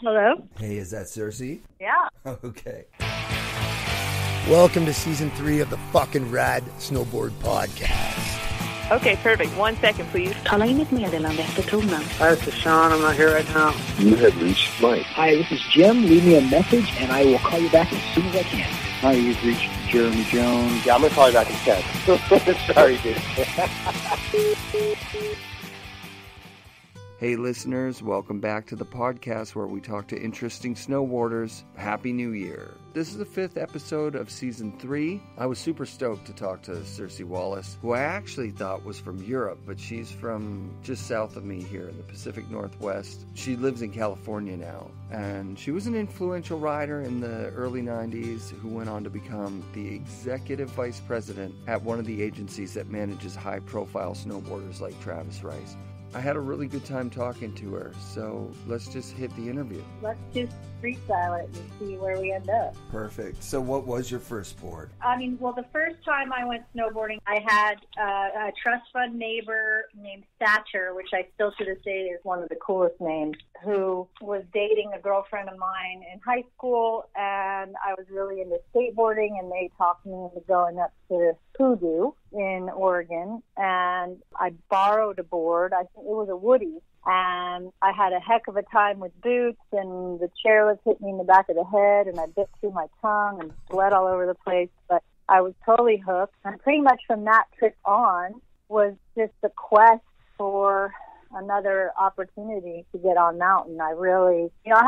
Hello? Hey, is that Circe? Yeah. Okay. Welcome to Season 3 of the FNRad Snowboard Podcast. Okay, perfect. 1 second, please. Tala in ett meddelande efter tonen. Hi, this is Sean. I'm not here right now. You have reached Mike. Hi, this is Jim. Leave me a message, and I will call you back as soon as I can. Hi, you've reached Jeremy Jones. Yeah, I'm going to call you back instead. Sorry, dude. Hey listeners, welcome back to the podcast where we talk to interesting snowboarders. Happy New Year. This is the 5th episode of Season 3. I was super stoked to talk to Circe Wallace, who I actually thought was from Europe, but she's from just south of me here in the Pacific Northwest. She lives in California now, and she was an influential rider in the early 90s who went on to become the executive vice president at one of the agencies that manages high-profile snowboarders like Travis Rice. I had a really good time talking to her, so let's just hit the interview. Let's just freestyle it and see where we end up. Perfect. So what was your first board? The first time I went snowboarding, I had a trust fund neighbor named Thatcher, which I still to this day is one of the coolest names, who was dating a girlfriend of mine in high school, and I was really into skateboarding, and they talked me into going up to Hoodoo in Oregon, and I borrowed a board. I think it was a Woody, and I had a heck of a time with boots, and the chairlift hit me in the back of the head, and I bit through my tongue and bled all over the place, but I was totally hooked. And pretty much from that trip on was just the quest for another opportunity to get on mountain. I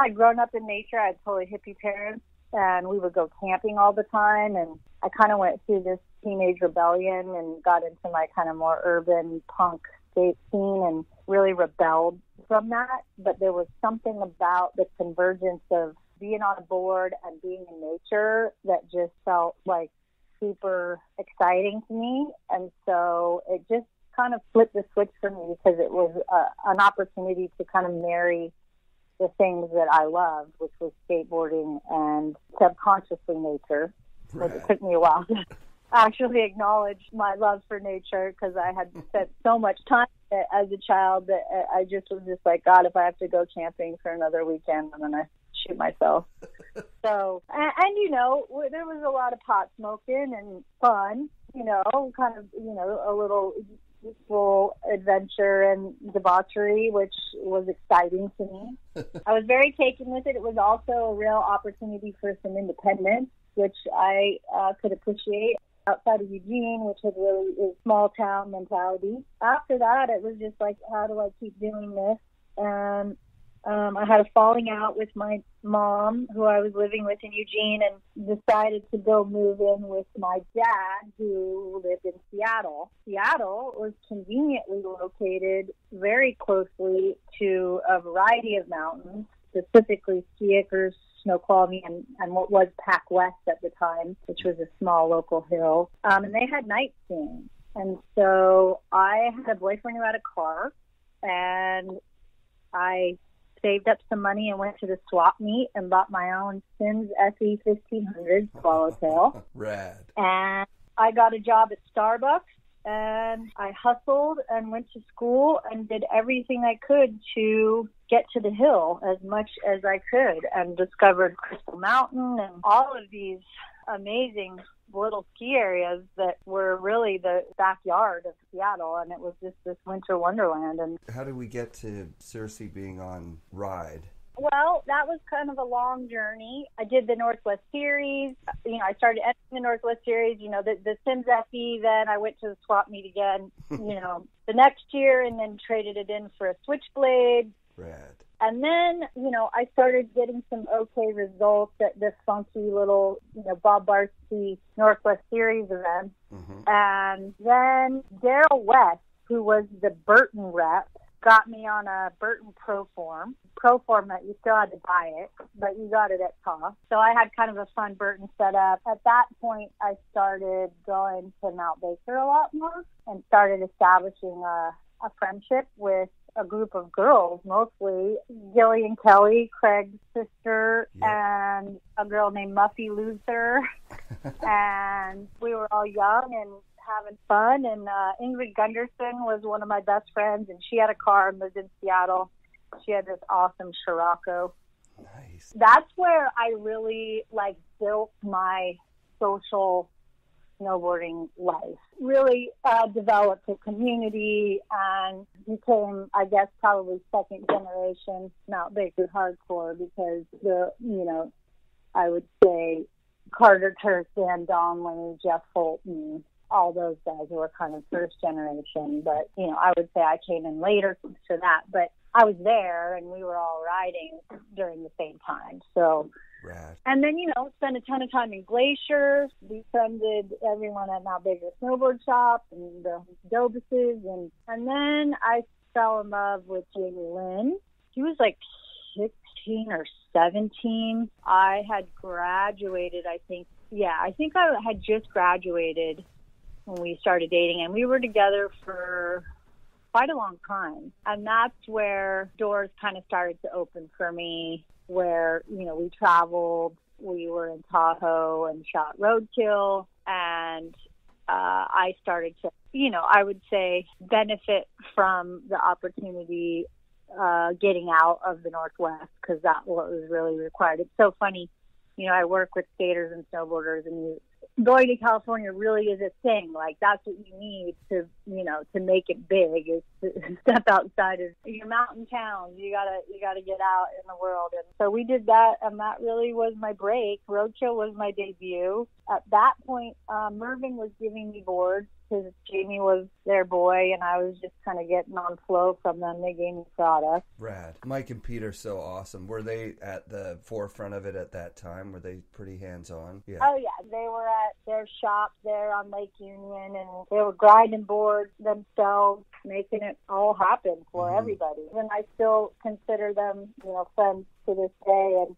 had grown up in nature. I had totally hippie parents, and we would go camping all the time, and I kind of went through this teenage rebellion and got into my kind of more urban punk skate scene and really rebelled from that. But there was something about the convergence of being on a board and being in nature that just felt like super exciting to me. And so it just kind of flipped the switch for me because it was an opportunity to kind of marry the things that I loved, which was skateboarding and subconsciously nature. Right. It took me a while to actually acknowledge my love for nature because I had spent so much time as a child that I just was just like, God, if I have to go camping for another weekend, I'm going to shoot myself. So, and there was a lot of pot smoking and fun, kind of, a little youthful adventure and debauchery, which was exciting to me. I was very taken with it. It was also a real opportunity for some independence, which I could appreciate outside of Eugene, which had really is small town mentality. After that, it was just like, how do I keep doing this? And I had a falling out with my mom, who I was living with in Eugene, and decided to go move in with my dad, who lived in Seattle. Seattle was conveniently located very closely to a variety of mountains, specifically Ski Acres, Snoqualmie, and what was Pac West at the time, which was a small local hill. And they had night skiing. And so I had a boyfriend who had a car, and I saved up some money and went to the swap meet and bought my own Sims SE 1500 Swallowtail. Rad. And I got a job at Starbucks, and I hustled and went to school and did everything I could to get to the hill as much as I could, and discovered Crystal Mountain and all of these amazing little ski areas that were really the backyard of Seattle, and it was just this winter wonderland. And how did we get to Circe being on Ride? Well, that was kind of a long journey. I did the Northwest Series. I started entering the Northwest Series, the Sims FE. Then I went to the swap meet again, the next year, and then traded it in for a Switchblade. Rad. And then, I started getting some okay results at this funky little, Bob Barsky Northwest Series event. Mm-hmm. And then Daryl West, who was the Burton rep, got me on a Burton Proform that you still had to buy it, but you got it at cost. So I had kind of a fun Burton setup. At that point, I started going to Mount Baker a lot more and started establishing a friendship with a group of girls, mostly Gillian Kelly, Craig's sister, and a girl named Muffy Luther. And we were all young and having fun. And Ingrid Gunderson was one of my best friends, and she had a car and lived in Seattle. She had this awesome Scirocco. Nice. That's where I really like built my social snowboarding life. Really developed a community and became, I guess, probably second generation Mount Baker hardcore, because I would say Carter Turk, Dan Donnelly, Jeff Fulton, all those guys were kind of first generation. But, I would say I came in later to that. But I was there and we were all riding during the same time. So, rad. And then, spent a ton of time in Glacier, befriended everyone at Mount Baker Snowboard Shop and the Dobuses. And then I fell in love with Jamie Lynn. She was like 16 or 17. I had graduated, I think I had just graduated when we started dating, and we were together for quite a long time. And that's where doors kind of started to open for me, where, we traveled, we were in Tahoe and shot Roadkill, and I started to, I would say, benefit from the opportunity getting out of the Northwest, because that was really required. It's so funny, I work with skaters and snowboarders, and going to California really is a thing. Like, that's what you need to, to make it big, is to step outside of your mountain towns. You gotta get out in the world. And so we did that, and that really was my break. Roadkill was my debut. At that point, Mervyn was giving me boards, because Jamie was their boy, and I was just kind of getting on flow from them. They gave me product. Rad. Mike and Pete are so awesome. Were they at the forefront of it at that time? Were they pretty hands-on? Yeah. Oh, yeah. They were at their shop there on Lake Union, and they were grinding boards themselves, making it all happen for everybody. And I still consider them, friends to this day. And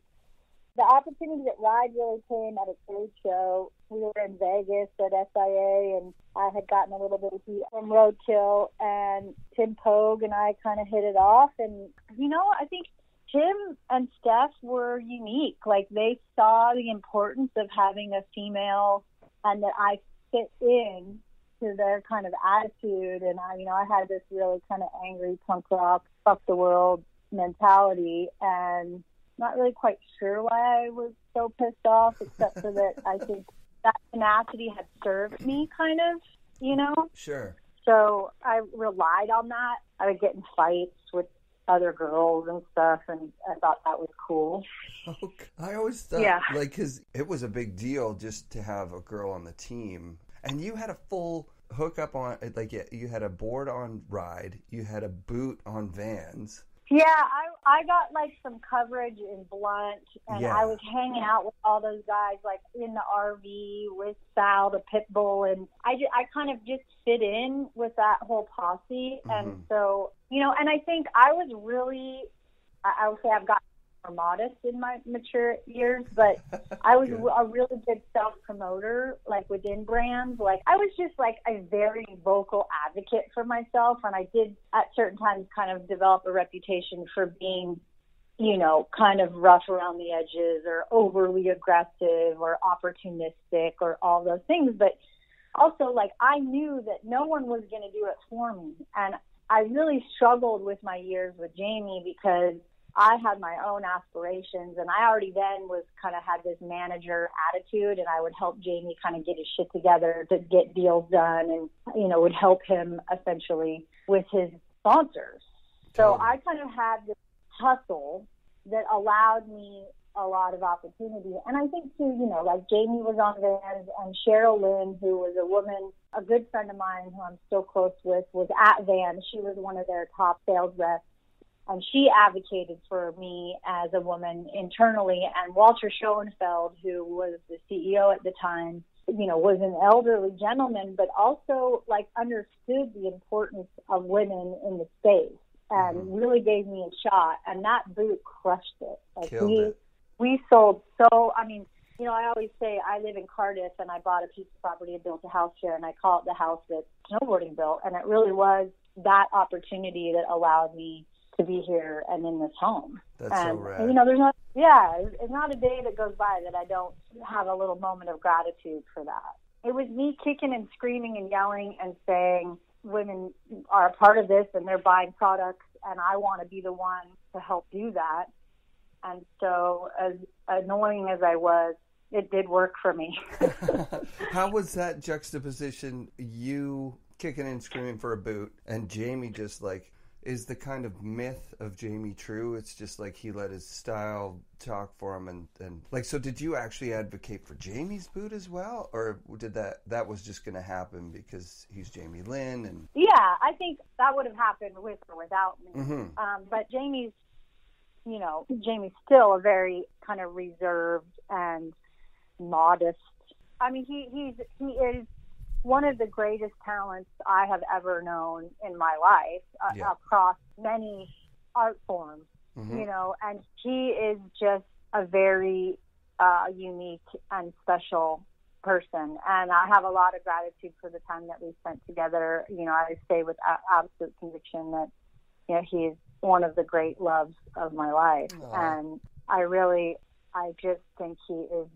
the opportunity at Ride really came at a trade show. We were in Vegas at SIA, and I had gotten a little bit of heat from Roadkill, and Tim Pogue and I kind of hit it off. And, I think Tim and Steph were unique. Like, they saw the importance of having a female, and that I fit in to their kind of attitude. And I had this really kind of angry punk rock, fuck the world mentality, and not really quite sure why I was so pissed off, except for that I think that tenacity had served me, kind of, Sure. So I relied on that. I would get in fights with other girls and stuff, and I thought that was cool. Okay. I always thought, because it was a big deal just to have a girl on the team. And you had a full hookup on, like, you had a board on Ride, you had a boot on Vans. Yeah, I got, like, some coverage in Blunt, and I was hanging out with all those guys, like, in the RV with Sal, the Pitbull, and I kind of just fit in with that whole posse. And so, and I think I was really, I would say I've gotten more modest in my mature years, but I was a really good self-promoter, like, within brands. Like, I was just, like, a very vocal advocate for myself, and I did, at certain times, kind of develop a reputation for being, kind of rough around the edges, or overly aggressive, or opportunistic, or all those things. But also, like, I knew that no one was going to do it for me, and I really struggled with my years with Jamie, because I had my own aspirations, and I already then was kind of had this manager attitude, and I would help Jamie kind of get his shit together to get deals done, and, would help him essentially with his sponsors. So I kind of had this hustle that allowed me a lot of opportunity. And I think too, like, Jamie was on Vans, and Cheryl Lynn, who was a woman, a good friend of mine who I'm still close with, was at Vans. She was one of their top sales reps. And she advocated for me as a woman internally. And Walter Schoenfeld, who was the CEO at the time, was an elderly gentleman, but also, like, understood the importance of women in the space, and really gave me a shot. And that boot crushed it. Like, we sold so, I always say I live in Cardiff, and I bought a piece of property and built a house here, and I call it the house that Snowboarding built. And it really was that opportunity that allowed me to be here and in this home. That's so rad. It's not a day that goes by that I don't have a little moment of gratitude for that. It was me kicking and screaming and yelling and saying, women are a part of this, and they're buying products, and I want to be the one to help do that. And so as annoying as I was, it did work for me. How was that juxtaposition, you kicking and screaming for a boot, and Jamie just like, is the kind of myth of Jamie true? It's just like he let his style talk for him, and like, so did you actually advocate for Jamie's boot as well, or did that was just going to happen because he's Jamie Lynn? And yeah, I think that would have happened with or without me. Mm-hmm. But Jamie's still a very kind of reserved and modest. I mean, he is one of the greatest talents I have ever known in my life across many art forms, Mm-hmm. and he is just a very unique and special person. And I have a lot of gratitude for the time that we spent together. I say with absolute conviction that, he is one of the great loves of my life. Aww. And I just think he is,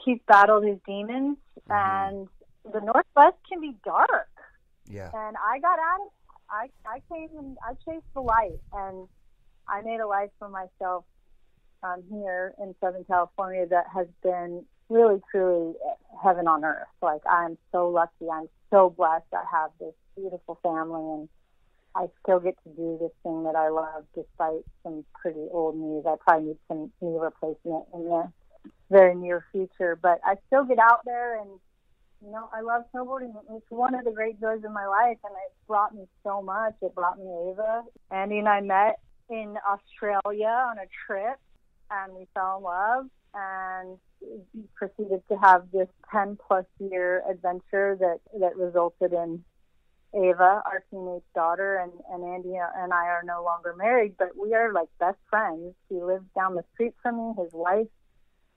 he's battled his demons, Mm-hmm. and the Northwest can be dark. Yeah. And I got out of I came and I chased the light, and I made a life for myself here in Southern California that has been really, truly heaven on earth. Like, I'm so lucky. I'm so blessed. I have this beautiful family, and I still get to do this thing that I love despite some pretty old knees. I probably need some knee replacement in the very near future, but I still get out there, and I love snowboarding. It's one of the great joys of my life, and it brought me so much. It brought me Ava. Andy and I met in Australia on a trip, and we fell in love, and proceeded to have this 10-plus year adventure that resulted in Ava, our teenage daughter, and Andy and I are no longer married, but we are like best friends. He lives down the street from me. His wife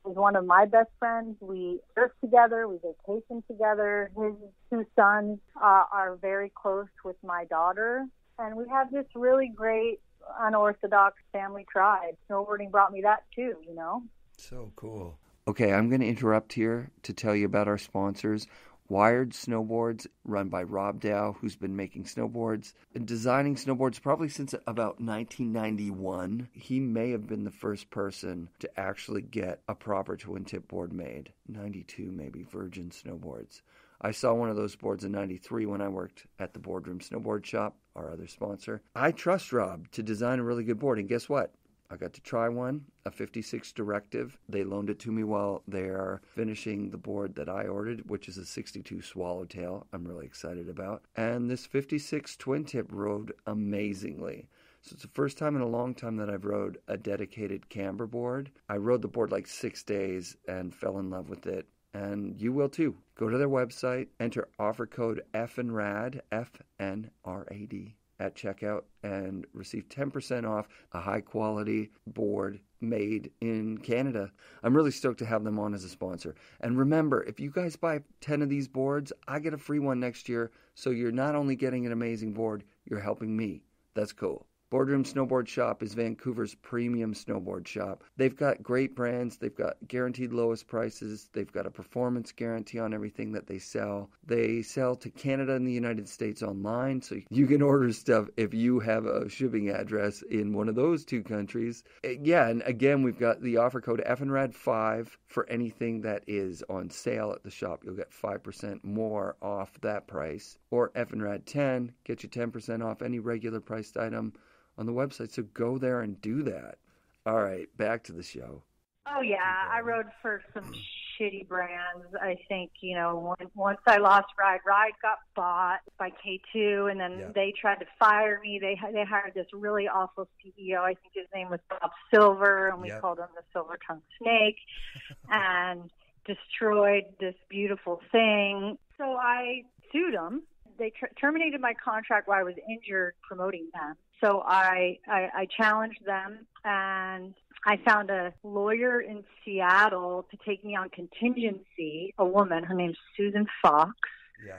is one of my best friends. We surf together. We vacation together. His two sons are very close with my daughter. And we have this really great, unorthodox family tribe. Snowboarding brought me that too, So cool. Okay, I'm going to interrupt here to tell you about our sponsors. Wired Snowboards, run by Rob Dow, who's been making snowboards and designing snowboards probably since about 1991. He may have been the first person to actually get a proper twin-tip board made. 92 maybe, Virgin Snowboards. I saw one of those boards in 93 when I worked at the Boardroom Snowboard Shop, our other sponsor. I trust Rob to design a really good board, and guess what? I got to try one, a 56 Directive. They loaned it to me while they are finishing the board that I ordered, which is a 62 Swallowtail I'm really excited about. And this 56 Twin Tip rode amazingly. So it's the first time in a long time that I've rode a dedicated camber board. I rode the board like 6 days and fell in love with it. And you will too. Go to their website, enter offer code FNRad, FNRAD, at checkout, and receive 10% off a high-quality board made in Canada. I'm really stoked to have them on as a sponsor. And remember, if you guys buy 10 of these boards, I get a free one next year, so you're not only getting an amazing board, you're helping me. That's cool. Boardroom Snowboard Shop is Vancouver's premium snowboard shop. They've got great brands. They've got guaranteed lowest prices. They've got a performance guarantee on everything that they sell. They sell to Canada and the United States online, so you can order stuff if you have a shipping address in one of those two countries. Yeah, and again, we've got the offer code FNRAD5 for anything that is on sale at the shop. You'll get 5% more off that price. Or FNRAD10, get you 10% off any regular priced item on the website, so go there and do that. All right, back to the show. Oh, yeah, I rode for some shitty brands. I think, once I lost Ride got bought by K2, and then they tried to fire me. They hired this really awful CEO. I think his name was Bob Silver, and we called him the Silver-Tongued Snake, and destroyed this beautiful thing. So I sued them. They terminated my contract while I was injured promoting them. So I challenged them, and I found a lawyer in Seattle to take me on contingency, a woman, her name's Susan Fox. Yeah.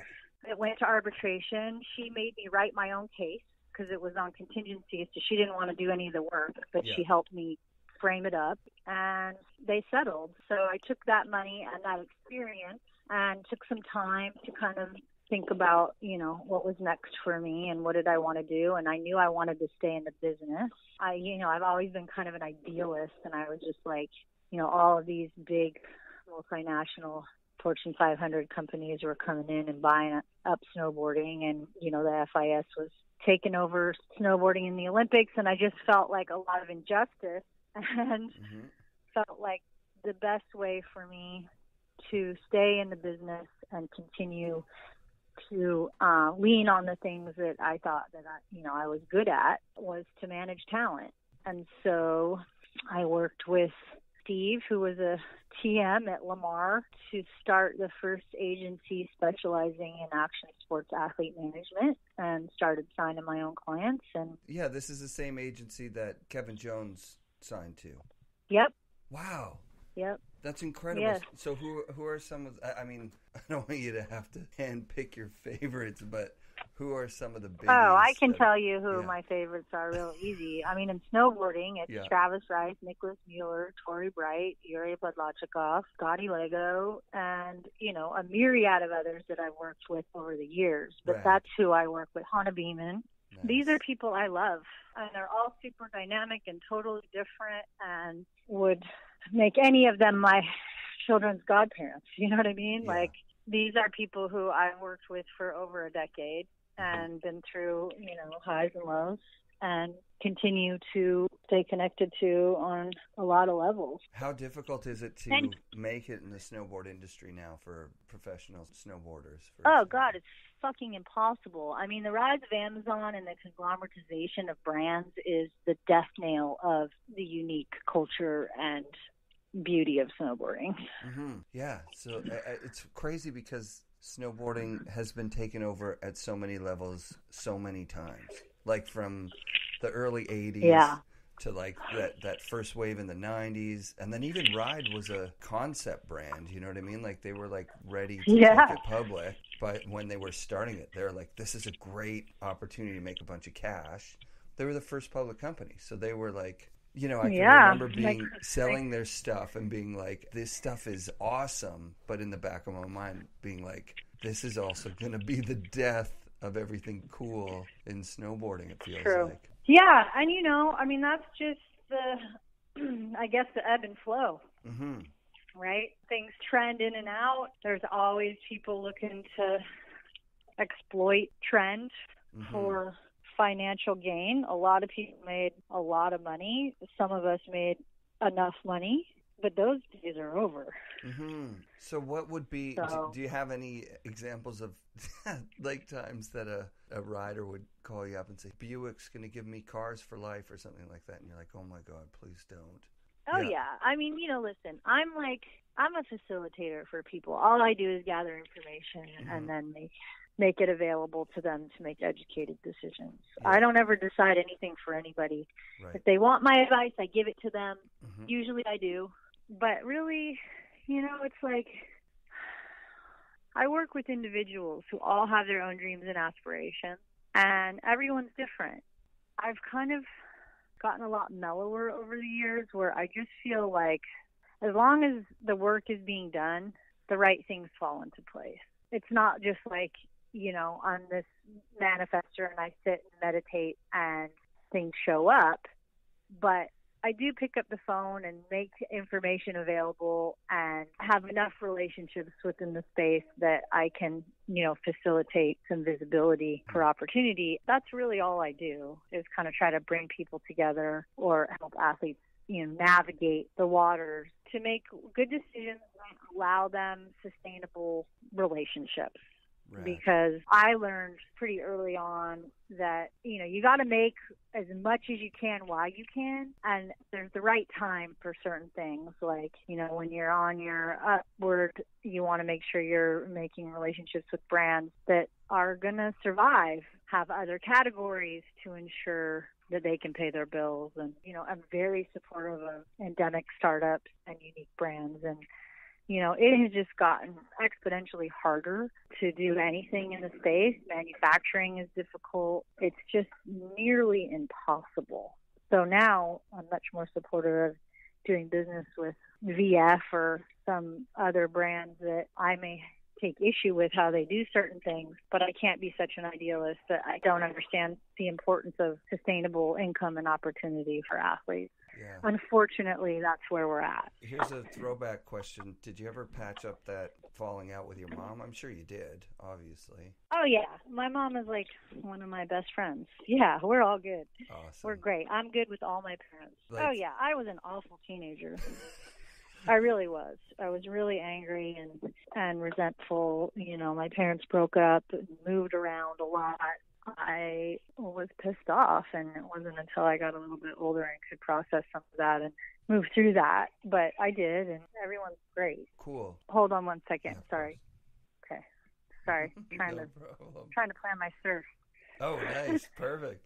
It went to arbitration. She made me write my own case because it was on contingency, so she didn't want to do any of the work, but she helped me frame it up, and they settled. So I took that money and that experience and took some time to kind of think about, what was next for me and what did I want to do. And I knew I wanted to stay in the business. I've always been kind of an idealist, and I was just like, all of these big multinational Fortune 500 companies were coming in and buying up snowboarding, and, the FIS was taking over snowboarding in the Olympics, and I just felt like a lot of injustice, and felt like the best way for me to stay in the business and continue to lean on the things that I thought that I was good at was to manage talent. And so I worked with Steve, who was a TM at Lamar, to start the first agency specializing in action sports athlete management, and started signing my own clients. And yeah, this is the same agency that Kevin Jones signed to. Yep. Wow. Yep. That's incredible. Yes. So who are some of, I don't want you to have to hand pick your favorites, but who are some of the biggest? Oh, I can tell you who my favorites are real easy. In snowboarding, it's Travis Rice, Nicholas Mueller, Tori Bright, Yuri Podlachikov, Scotty Lego, and, a myriad of others that I've worked with over the years. But that's who I work with. Hannah Beeman. Nice. These are people I love, and they're all super dynamic and totally different, and would make any of them my children's godparents. You know what I mean? Yeah. Like, these are people who I've worked with for over a decade and been through, highs and lows, and continue to stay connected to on a lot of levels. How difficult is it to make it in the snowboard industry now for professional snowboarders? God, it's fucking impossible. The rise of Amazon and the conglomeratization of brands is the death nail of the unique culture and beauty of snowboarding. Yeah, so it's crazy because snowboarding has been taken over at so many levels so many times, like from the early 80s to like that first wave in the 90s, and then even Ride was a concept brand, you know what I mean? Like, they were like ready to take it public, but when they were starting it, they were like, this is a great opportunity to make a bunch of cash. They were the first public company, so they were like, I can remember selling their stuff and being like, this stuff is awesome, but in the back of my mind being like, this is also going to be the death of everything cool in snowboarding, it feels like. Yeah, and that's just the ebb and flow, right? Things trend in and out. There's always people looking to exploit trend for financial gain. A lot of people made a lot of money. Some of us made enough money, but those days are over. So what would be, do you have any examples of like times that a rider would call you up and say, Buick's going to give me cars for life or something like that, and you're like, oh my God, please don't? Oh yeah. Listen, I'm a facilitator for people. All I do is gather information and then make it available to them to make educated decisions. I don't ever decide anything for anybody. Right. If they want my advice, I give it to them. Usually I do. But really, it's like, I work with individuals who all have their own dreams and aspirations, and everyone's different. I've kind of gotten a lot mellower over the years, where I just feel like as long as the work is being done, the right things fall into place. It's not just like, I'm this manifester and I sit and meditate and things show up, but I do pick up the phone and make information available and have enough relationships within the space that I can, facilitate some visibility for opportunity. That's really all I do, is kind of try to bring people together or help athletes, navigate the waters to make good decisions and allow them sustainable relationships. Right. Because I learned pretty early on that, you got to make as much as you can while you can. And there's the right time for certain things. Like, when you're on your upward, you want to make sure you're making relationships with brands that are going to survive, have other categories to ensure that they can pay their bills. And, I'm very supportive of endemic startups and unique brands. And, it has just gotten exponentially harder to do anything in the space. Manufacturing is difficult. It's just nearly impossible. So now I'm much more supportive of doing business with VF or some other brands that I may take issue with how they do certain things, but I can't be such an idealist that I don't understand the importance of sustainable income and opportunity for athletes. Yeah. Unfortunately, that's where we're at. Here's a throwback question. Did you ever patch up that falling out with your mom? I'm sure you did, obviously. Oh, yeah. My mom is like one of my best friends. Yeah, we're all good. Awesome. We're great. I'm good with all my parents. Like, oh, yeah. I was an awful teenager. I really was. I was really angry and resentful. You know, my parents broke up and moved around a lot. I was pissed off, and it wasn't until I got a little bit older and could process some of that and move through that. But I did, and everyone's great. Cool. Hold on one second. Yeah, sorry. Okay. Sorry. Trying to plan my surf. Oh, nice. Perfect.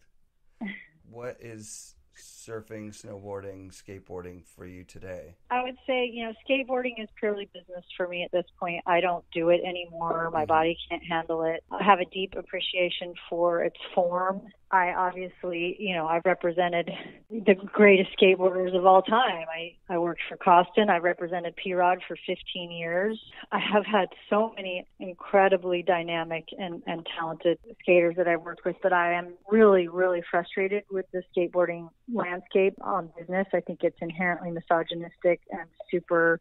What is surfing, snowboarding, skateboarding for you today? I would say, you know, skateboarding is purely business for me at this point. I don't do it anymore. My body can't handle it. I have a deep appreciation for its form. I obviously, you know, I've represented the greatest skateboarders of all time. I worked for Costin. I represented P-Rod for 15 years. I have had so many incredibly dynamic and talented skaters that I've worked with, but I am really, really frustrated with the skateboarding landscape on business. I think it's inherently misogynistic and super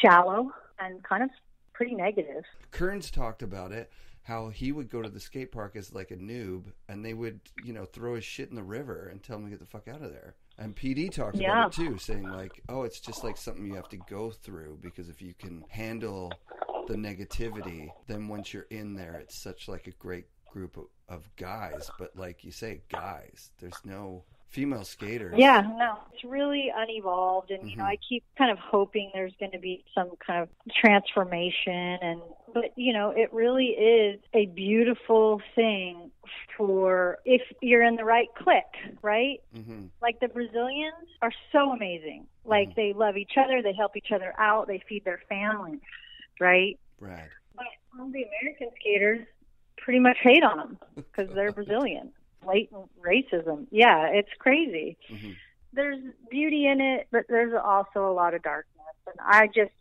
shallow and kind of pretty negative. Kearns talked about it, how he would go to the skate park as like a noob, and they would, you know, throw his shit in the river and tell him to get the fuck out of there. And PD talked about it too, saying like, oh, it's just like something you have to go through, because if you can handle the negativity, then once you're in there, it's such like a great group of guys. But like you say, guys, there's no female skaters. Yeah, no, it's really unevolved, and you know, I keep kind of hoping there's going to be some kind of transformation, but you know, it really is a beautiful thing for if you're in the right clique, right? Like the Brazilians are so amazing. Like they love each other, they help each other out, they feed their families, right? Right. But all the American skaters pretty much hate on them because they're Brazilian. Blatant racism. Yeah, it's crazy. There's beauty in it, but there's also a lot of darkness. And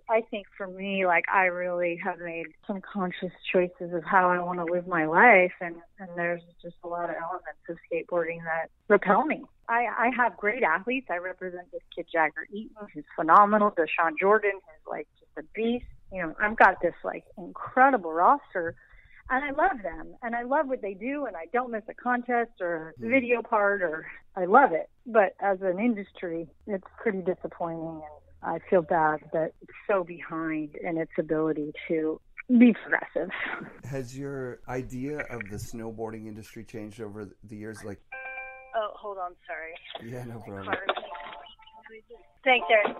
I think for me, like, I really have made some conscious choices of how I want to live my life. And there's just a lot of elements of skateboarding that repel me. I have great athletes. I represent this kid, Jagger Eaton, who's phenomenal. Deshaun Jordan, who's like just a beast. You know, I've got this like incredible roster. And I love them, and I love what they do, and I don't miss a contest or a video part, or I love it. But as an industry, it's pretty disappointing, and I feel bad that it's so behind in its ability to be progressive. Has your idea of the snowboarding industry changed over the years? Like, oh, hold on, sorry. Yeah, no problem. Thanks, Eric.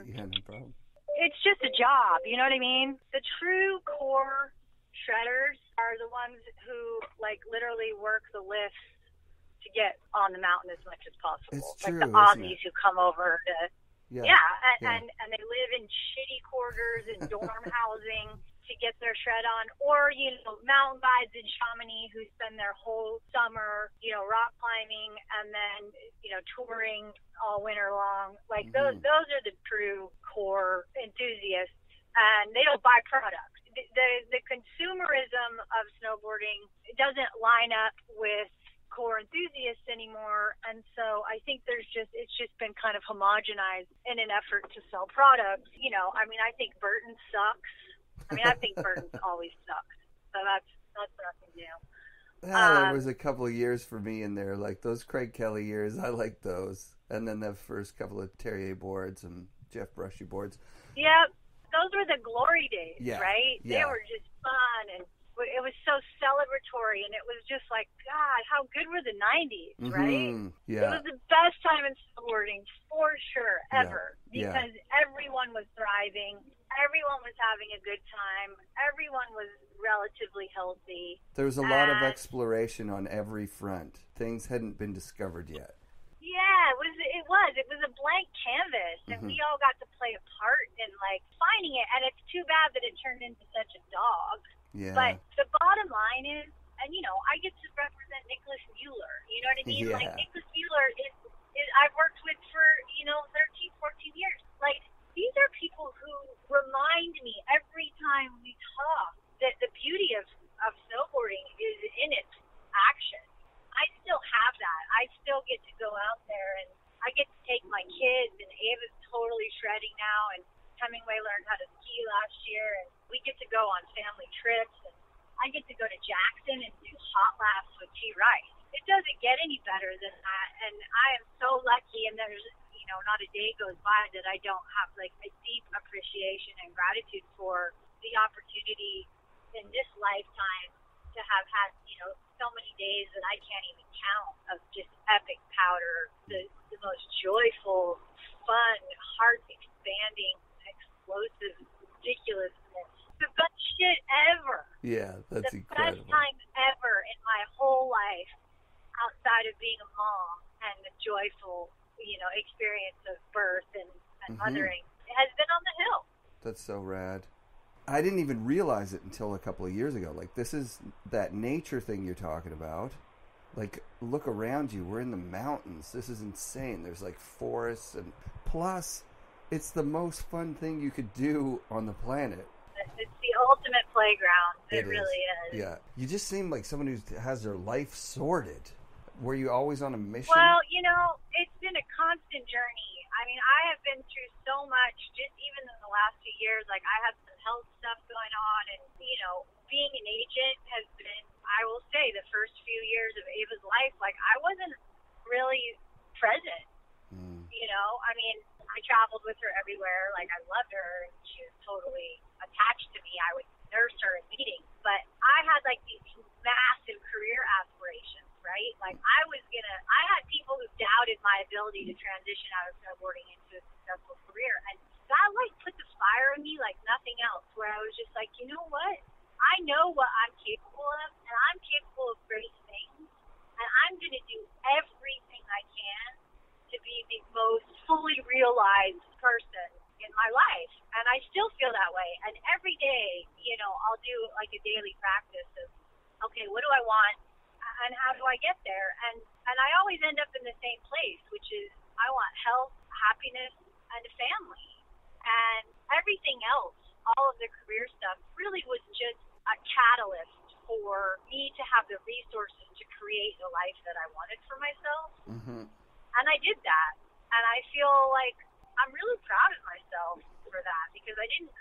Yeah, no problem. It's just a job, you know what I mean? The true core shredders are the ones who like literally work the lifts to get on the mountain as much as possible. It's true, like the Aussies who come over to and they live in shitty quarters and dorm housing to get their shred on, or you know, mountain guides in Chamonix who spend their whole summer, you know, rock climbing and then, you know, touring all winter long. Like those are the true core enthusiasts, and they don't buy products. The consumerism of snowboarding doesn't line up with core enthusiasts anymore, and so I think it's just been kind of homogenized in an effort to sell products. You know, I mean, I think Burton sucks. I mean, I think Burton's always sucked. So that's nothing new. There was a couple of years for me in there, like those Craig Kelly years. I liked those, and then the first couple of Terrier boards and Jeff Brushy boards. Yep. Those were the glory days, right? Yeah. They were just fun, and it was so celebratory, and it was just like, God, how good were the 90s, right? Yeah. It was the best time in snowboarding, for sure, ever, because everyone was thriving, everyone was having a good time, everyone was relatively healthy. There was a lot of exploration on every front. Things hadn't been discovered yet. Yeah, it was a blank canvas, and we all got to play a part in like finding it. And it's too bad that it turned into such a dog. Yeah. But the bottom line is, and you know, I get to represent Nicholas Mueller. You know what I mean? Yeah. Like Nicholas Mueller is I've worked with for, you know, 13, 14 years. Like these are people who remind me every time we talk that the beauty of snowboarding is in its action. I still have that. I still get to go out there, and I get to take my kids, and Ava's totally shredding now, and Hemingway learned how to ski last year, and we get to go on family trips, and I get to go to Jackson and do hot laps with T. Rice. It doesn't get any better than that, and I am so lucky, and there's, not a day goes by that I don't have, like, a deep appreciation and gratitude for the opportunity in this lifetime to have had, so many days that I can't even count of just epic powder, the most joyful, fun, heart-expanding, explosive, ridiculousness. The best shit ever. Yeah, that's incredible. The best time ever in my whole life outside of being a mom and the joyful, experience of birth and mothering has been on the hill. That's so rad. I didn't even realize it until a couple of years ago. Like, this is that nature thing you're talking about. Like, look around you. We're in the mountains. This is insane. There's, like, forests. And plus, it's the most fun thing you could do on the planet. It's the ultimate playground. It really is. Yeah. You just seem like someone who has their life sorted. Were you always on a mission? Well, it's been a constant journey. I mean, I have been through so much, just even in the last 2 years. Like, I have some health stuff going on, and, being an agent has been, I will say, the first few years of Ava's life, like, I wasn't really present. I mean, I traveled with her everywhere. Like, I loved her, and she was totally attached to me. I would nurse her in meetings. But I had, like, these massive career aspirations, right? Like, I had people who doubted my ability to transition out of snowboarding into a successful career. And that, like, put the fire in me like nothing else, where I was just like, you know what? I know what I'm capable of, and I'm capable of great things. And I'm going to do everything I can to be the most fully realized person in my life. And I still feel that way. And every day, I'll do, like, a daily practice of, okay, what do I want? And how do I get there? And I always end up in the same place, which is I want health, happiness, and a family. And everything else, all of the career stuff, really was just a catalyst for me to have the resources to create the life that I wanted for myself. Mm-hmm. And I did that. And I feel like I'm really proud of myself for that, because I didn't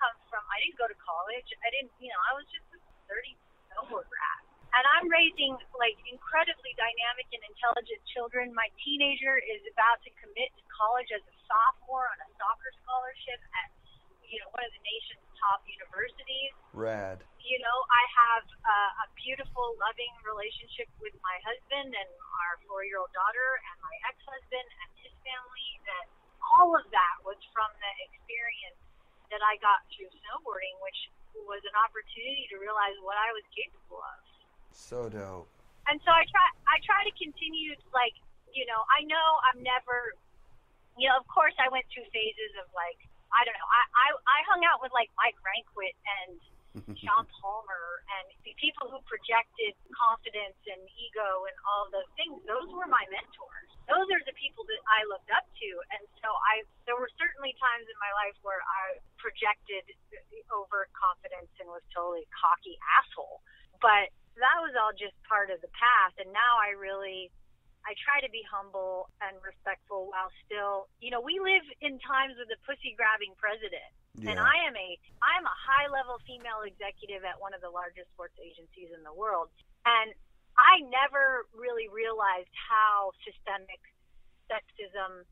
go to college. I was just a 30 snowboard rat. And I'm raising, like, incredibly dynamic and intelligent children. My teenager is about to commit to college as a sophomore on a soccer scholarship at, one of the nation's top universities. Rad. I have a beautiful, loving relationship with my husband and our 4-year-old daughter and my ex-husband and his family. And all of that was from the experience that I got through snowboarding, which was an opportunity to realize what I was capable of. So dope. And so I try to continue, like, I know I'm never, of course I went through phases of, like, I don't know, I hung out with, like, Mike Rankwit and Sean Palmer and the people who projected confidence and ego and all of those things. Those were my mentors. Those are the people that I looked up to. And so there were certainly times in my life where I projected overt confidence and was totally cocky asshole. But that was all just part of the path. And now I try to be humble and respectful while still, we live in times with a pussy-grabbing president. Yeah. And I'm a high-level female executive at one of the largest sports agencies in the world. And I never really realized how systemic sexism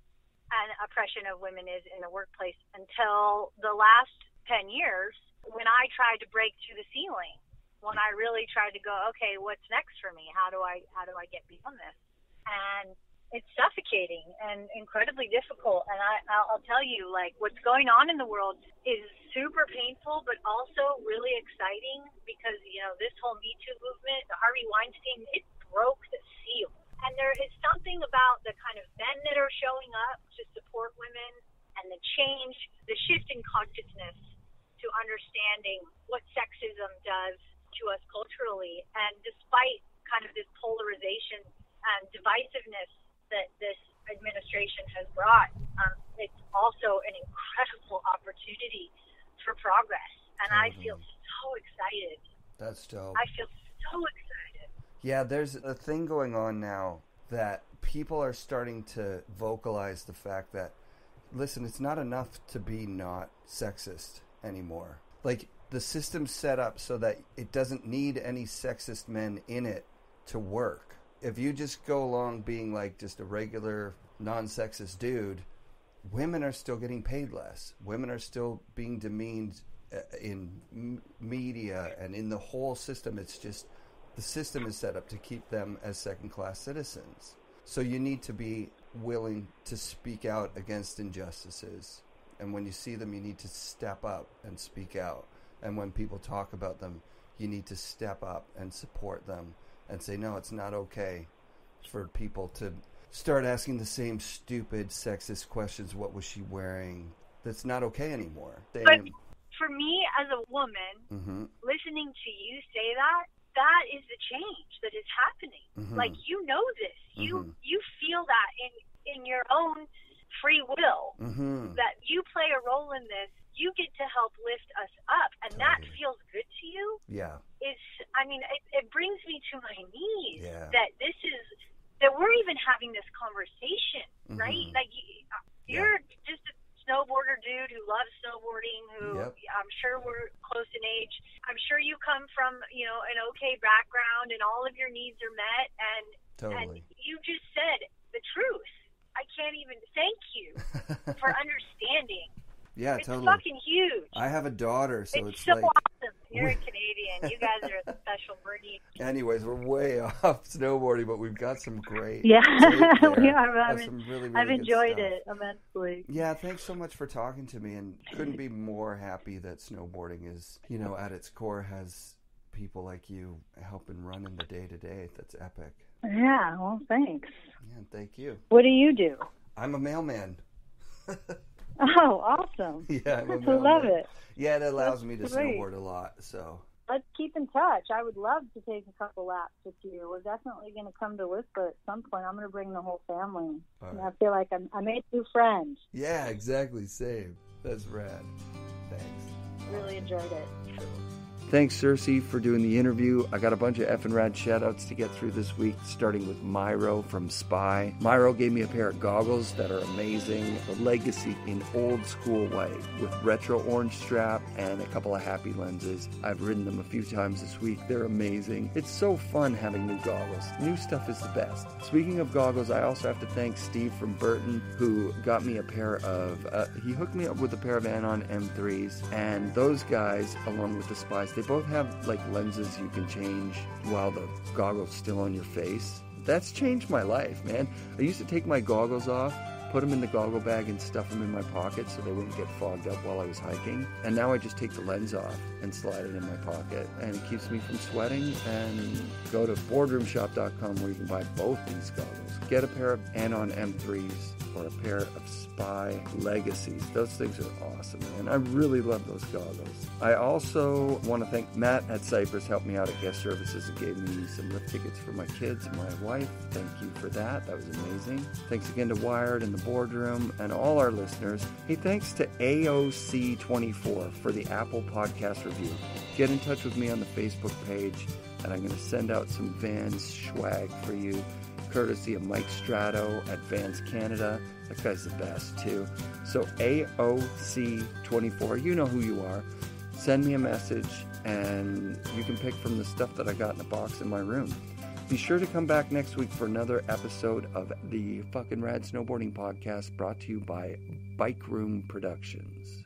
and oppression of women is in the workplace until the last 10 years when I tried to break through the ceiling. When I really tried to go, okay, what's next for me? How do I get beyond this? And it's suffocating and incredibly difficult. And I'll tell you, like, what's going on in the world is super painful, but also really exciting because, this whole Me Too movement, the Harvey Weinstein, it broke the seal. And there is something about the kind of men that are showing up to support women and the change, the shift in consciousness to understanding what sexism does to us culturally. And despite kind of this polarization and divisiveness that this administration has brought, it's also an incredible opportunity progress, and I feel so excited. That's dope. I feel so excited. Yeah, there's a thing going on now that people are starting to vocalize the fact that, listen, it's not enough to be not sexist anymore. Like, the system's set up so that it doesn't need any sexist men in it to work. If you just go along being like just a regular non-sexist dude, women are still getting paid less. Women are still being demeaned in media and in the whole system. It's just the system is set up to keep them as second-class citizens. So you need to be willing to speak out against injustices. And when you see them, you need to step up and speak out. And when people talk about them, you need to step up and support them and say, no, it's not okay for people to start asking the same stupid sexist questions. What was she wearing? That's not okay anymore. But for me as a woman, listening to you say that is the change that is happening. Like, you know this. You feel that in your own free will, that you play a role in this. You get to help lift us up, and that feels good to you. Yeah. It brings me to my knees. Yeah. That we're even having this conversation, right? Like, you're just a snowboarder dude who loves snowboarding, who I'm sure we're close in age. I'm sure you come from, an okay background and all of your needs are met, and you just said the truth. I can't even thank you for understanding. Yeah, it's totally. fucking huge. I have a daughter, so it's so like, awesome. You're a Canadian. You guys are a special breed. Anyways, we're way off snowboarding, but we've got some great. Yeah, we are. I've enjoyed it immensely. Yeah, thanks so much for talking to me, and couldn't be more happy that snowboarding is, at its core, has people like you helping run in the day-to-day. That's epic. Yeah, well, thanks. Yeah, thank you. What do you do? I'm a mailman. Oh, awesome. Yeah, I'm a mailman. I love it. Yeah, it allows me to snowboard a lot, so. Let's keep in touch. I would love to take a couple laps with you. We're definitely going to come to Whistler at some point. I'm going to bring the whole family. Right. I feel like I made new friends. Yeah, exactly. Same. That's rad. Thanks. Really enjoyed it. Thanks, Circe, for doing the interview. I got a bunch of FNRad shout-outs to get through this week, starting with Myro from Spy. Myro gave me a pair of goggles that are amazing. The Legacy in old school white with retro orange strap and a couple of happy lenses. I've ridden them a few times this week. They're amazing. It's so fun having new goggles. New stuff is the best. Speaking of goggles, I also have to thank Steve from Burton, who got me a pair of, he hooked me up with a pair of Anon M3s, and those guys, along with the Spies, they both have like lenses you can change while the goggle's still on your face. That's changed my life, man. I used to take my goggles off, put them in the goggle bag and stuff them in my pocket so they wouldn't get fogged up while I was hiking. And now I just take the lens off and slide it in my pocket, and it keeps me from sweating. And go to boardroomshop.com where you can buy both these goggles. Get a pair of Anon M3s or a pair of Spy Legacies. Those things are awesome, man. I really love those goggles. I also want to thank Matt at Cypress, helped me out at guest services and gave me some lift tickets for my kids and my wife. Thank you for that. That was amazing. Thanks again to Wired and the Boardroom and all our listeners. Hey, thanks to AOC24 for the Apple Podcast review. Get in touch with me on the Facebook page, and I'm going to send out some Vans swag for you, courtesy of Mike Strato at Vans Canada. That guy's the best, too. So AOC24, you know who you are. Send me a message, and you can pick from the stuff that I got in a box in my room. Be sure to come back next week for another episode of the FNRad Snowboarding Podcast, brought to you by Bike Room Productions.